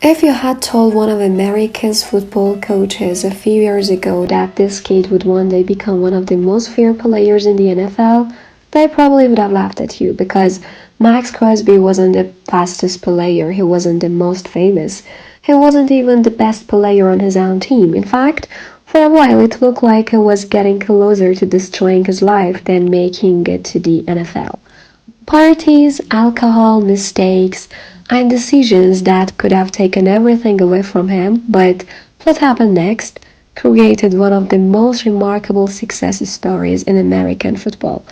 If you had told one of America's football coaches a few years ago that this kid would one day become one of the most feared players in the NFL, they probably would have laughed at you because Maxx Crosby wasn't the fastest player, he wasn't the most famous, he wasn't even the best player on his own team. In fact, for a while it looked like he was getting closer to destroying his life than making it to the NFL. Parties, alcohol, mistakes, and decisions that could have taken everything away from him, but what happened next created one of the most remarkable success stories in American football.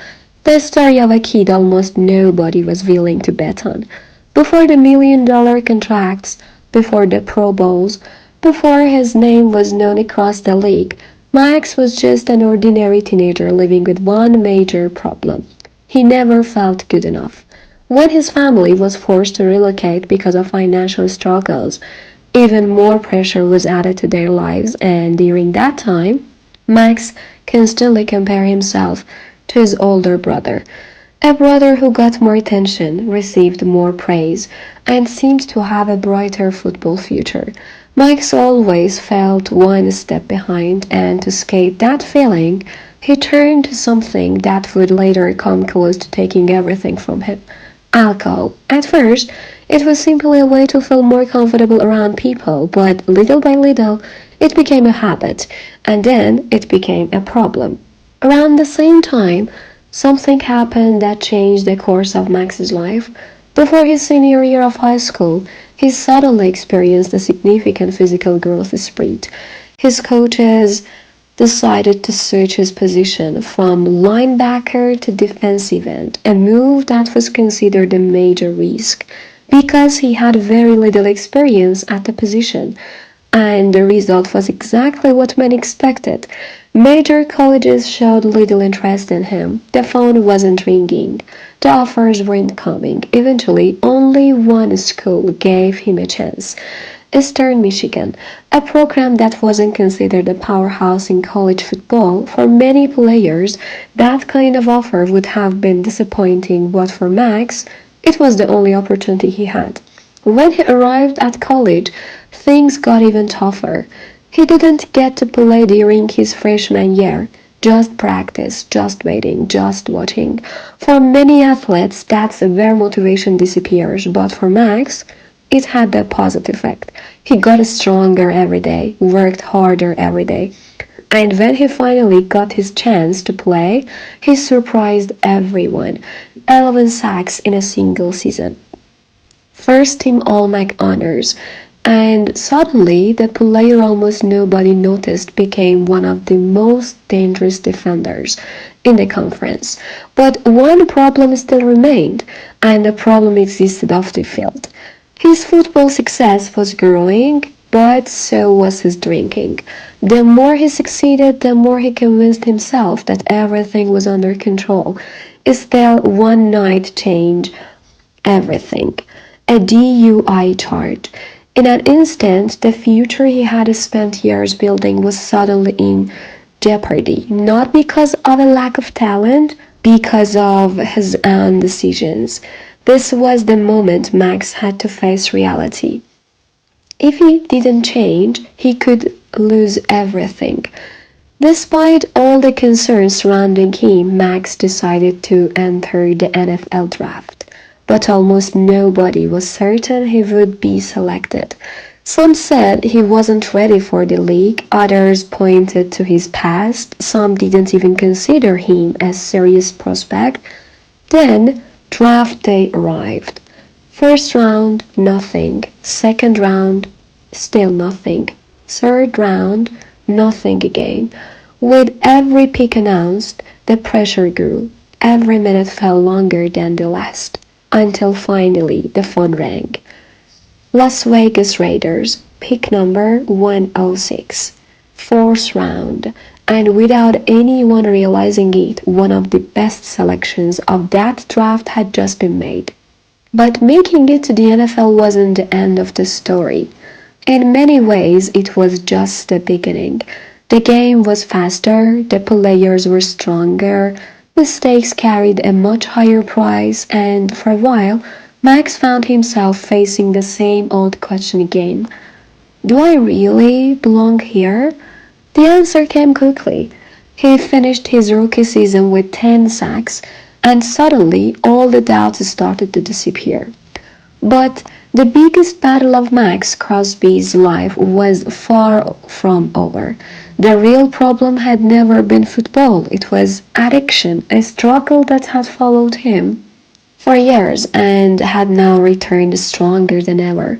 The story of a kid almost nobody was willing to bet on. Before the $1 million contracts, before the Pro Bowls, before his name was known across the league, Max was just an ordinary teenager living with one major problem. He never felt good enough. When his family was forced to relocate because of financial struggles, even more pressure was added to their lives, and during that time, Max constantly compared himself to his older brother. A brother who got more attention, received more praise, and seemed to have a brighter football future. Max always felt one step behind, and to escape that feeling, he turned to something that would later come close to taking everything from him: alcohol. At first, it was simply a way to feel more comfortable around people, but little by little, it became a habit, and then it became a problem. Around the same time, something happened that changed the course of Max's life. Before his senior year of high school, he suddenly experienced a significant physical growth spurt. His coaches decided to switch his position from linebacker to defensive end, a move that was considered a major risk because he had very little experience at the position. And the result was exactly what many expected. Major colleges showed little interest in him. The phone wasn't ringing. The offers weren't coming. Eventually, only one school gave him a chance: Eastern Michigan, a program that wasn't considered a powerhouse in college football. For many players, that kind of offer would have been disappointing, but for Max, it was the only opportunity he had. When he arrived at college, things got even tougher. He didn't get to play during his freshman year. Just practice, just waiting, just watching. For many athletes, that's where motivation disappears, but for Max, it had the opposite effect. He got stronger every day, worked harder every day. And when he finally got his chance to play, he surprised everyone. 11 sacks in a single season, first team All Mac honors, and suddenly the player almost nobody noticed became one of the most dangerous defenders in the conference. But one problem still remained, and the problem existed off the field. His football success was growing, but so was his drinking. The more he succeeded, the more he convinced himself that everything was under control. Still, one night changed everything: a DUI charge. In an instant, the future he had spent years building was suddenly in jeopardy, not because of a lack of talent, because of his own decisions. This was the moment Max had to face reality. If he didn't change, he could lose everything. Despite all the concerns surrounding him, Max decided to enter the NFL draft. But almost nobody was certain he would be selected. Some said he wasn't ready for the league, others pointed to his past, some didn't even consider him a serious prospect. Then draft day arrived. First round, nothing. Second round, still nothing. Third round, nothing again. With every pick announced, the pressure grew. Every minute felt longer than the last, until finally the phone rang. Las Vegas Raiders, pick number 106, fourth round, and without anyone realizing it, one of the best selections of that draft had just been made. But making it to the NFL wasn't the end of the story. In many ways, it was just the beginning. The game was faster, the players were stronger, mistakes carried a much higher price, and for a while, Max found himself facing the same old question again. Do I really belong here? The answer came quickly. He finished his rookie season with 10 sacks, and suddenly all the doubts started to disappear. But the biggest battle of Maxx Crosby's life was far from over. The real problem had never been football, it was addiction, a struggle that had followed him for years and had now returned stronger than ever.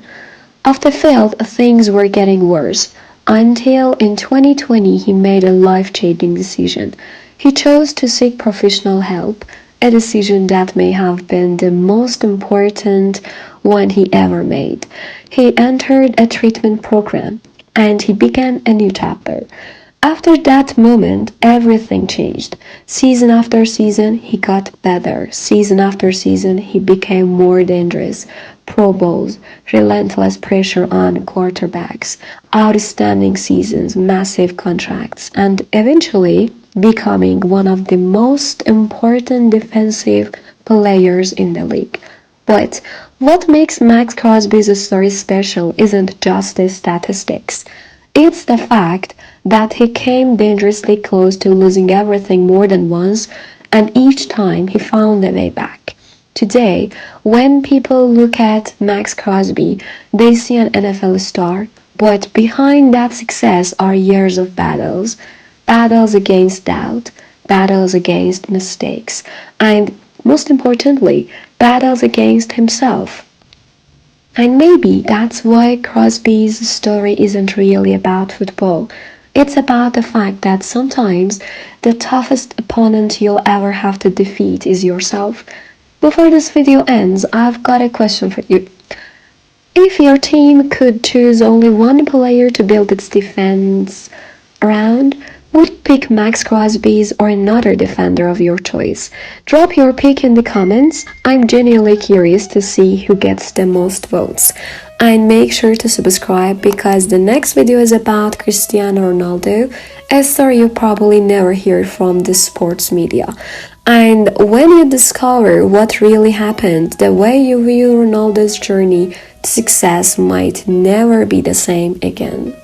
Off the field, things were getting worse until in 2020 he made a life changing decision. He chose to seek professional help, a decision that may have been the most important one he ever made. He entered a treatment program and he began a new chapter. After that moment, everything changed. Season after season, he got better. Season after season, he became more dangerous. Pro Bowls, relentless pressure on quarterbacks, outstanding seasons, massive contracts, and eventually becoming one of the most important defensive players in the league. But what makes Maxx Crosby's story special isn't just the statistics. It's the fact that he came dangerously close to losing everything more than once, and each time he found a way back. Today, when people look at Maxx Crosby, they see an NFL star, but behind that success are years of battles. Battles against doubt, battles against mistakes, and most importantly, battles against himself. And maybe that's why Crosby's story isn't really about football. It's about the fact that sometimes the toughest opponent you'll ever have to defeat is yourself. Before this video ends, I've got a question for you. If your team could choose only one player to build its defense around, would you pick Maxx Crosby's or another defender of your choice? Drop your pick in the comments. I'm genuinely curious to see who gets the most votes. And make sure to subscribe because the next video is about Cristiano Ronaldo, a story you probably never hear from the sports media. And when you discover what really happened, the way you view Ronaldo's journey to success might never be the same again.